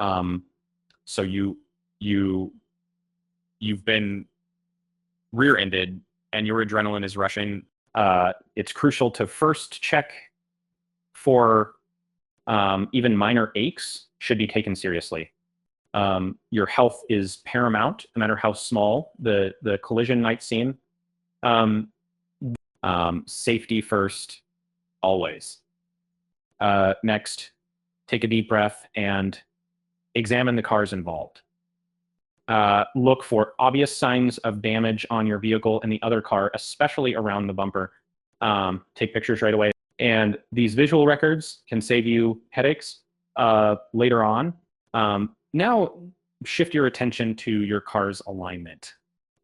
So you've been rear-ended and your adrenaline is rushing. It's crucial to first check for even minor aches should be taken seriously. Your health is paramount, no matter how small the collision might seem. Safety first, always. Next, take a deep breath and examine the cars involved. Look for obvious signs of damage on your vehicle and the other car, especially around the bumper. Take pictures right away. And these visual records can save you headaches later on. Now, shift your attention to your car's alignment.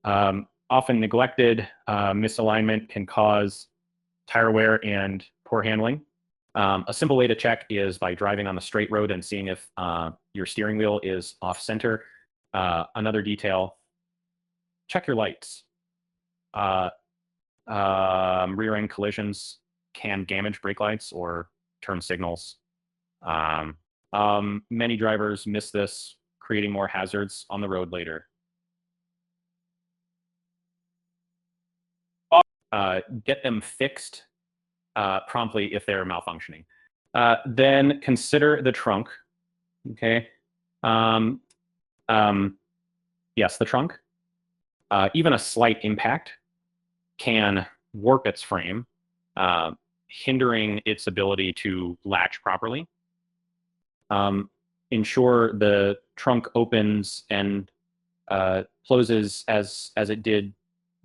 Often neglected, misalignment can cause tire wear and poor handling. A simple way to check is by driving on the straight road and seeing if your steering wheel is off center. Another detail, check your lights. Rear-end collisions can damage brake lights or turn signals. Many drivers miss this, creating more hazards on the road later. Get them fixed promptly if they're malfunctioning. Then consider the trunk. Okay. Yes, the trunk. Even a slight impact can warp its frame, hindering its ability to latch properly. Ensure the trunk opens and closes as it did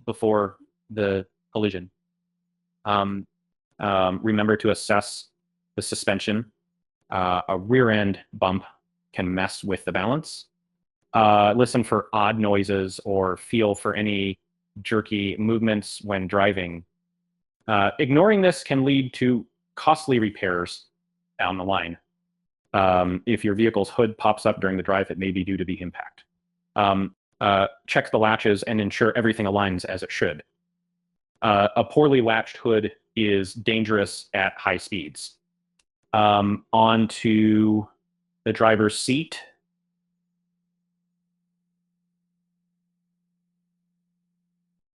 before the collision. Remember to assess the suspension. A rear end bump can mess with the balance. Listen for odd noises or feel for any jerky movements when driving. Ignoring this can lead to costly repairs down the line. If your vehicle's hood pops up during the drive, it may be due to the impact. Check the latches and ensure everything aligns as it should. A poorly latched hood is dangerous at high speeds. Onto the driver's seat.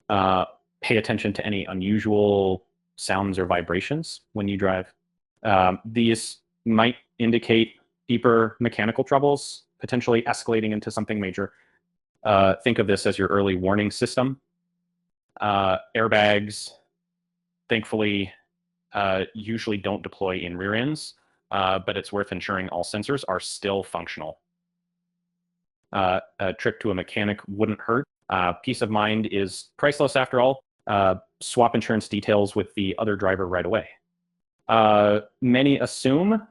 Pay attention to any unusual sounds or vibrations when you drive. These might indicate deeper mechanical troubles, potentially escalating into something major. Think of this as your early warning system. Airbags, thankfully, usually don't deploy in rear ends, but it's worth ensuring all sensors are still functional. A trip to a mechanic wouldn't hurt. Peace of mind is priceless after all. Swap insurance details with the other driver right away. Many assume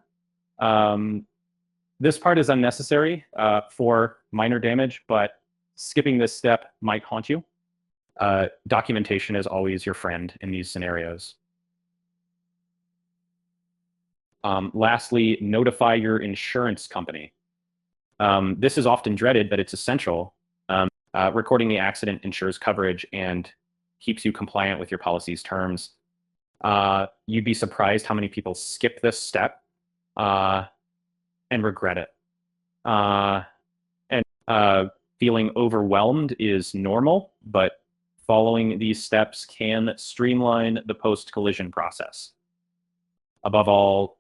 this part is unnecessary for minor damage, but skipping this step might haunt you. Documentation is always your friend in these scenarios. Lastly, notify your insurance company. This is often dreaded, but it's essential. Recording the accident ensures coverage and keeps you compliant with your policy's terms. You'd be surprised how many people skip this step and regret it. Feeling overwhelmed is normal, but following these steps can streamline the post-collision process. Above all,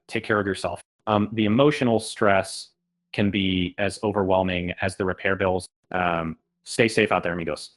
take care of yourself. The emotional stress can be as overwhelming as the repair bills. Stay safe out there, amigos.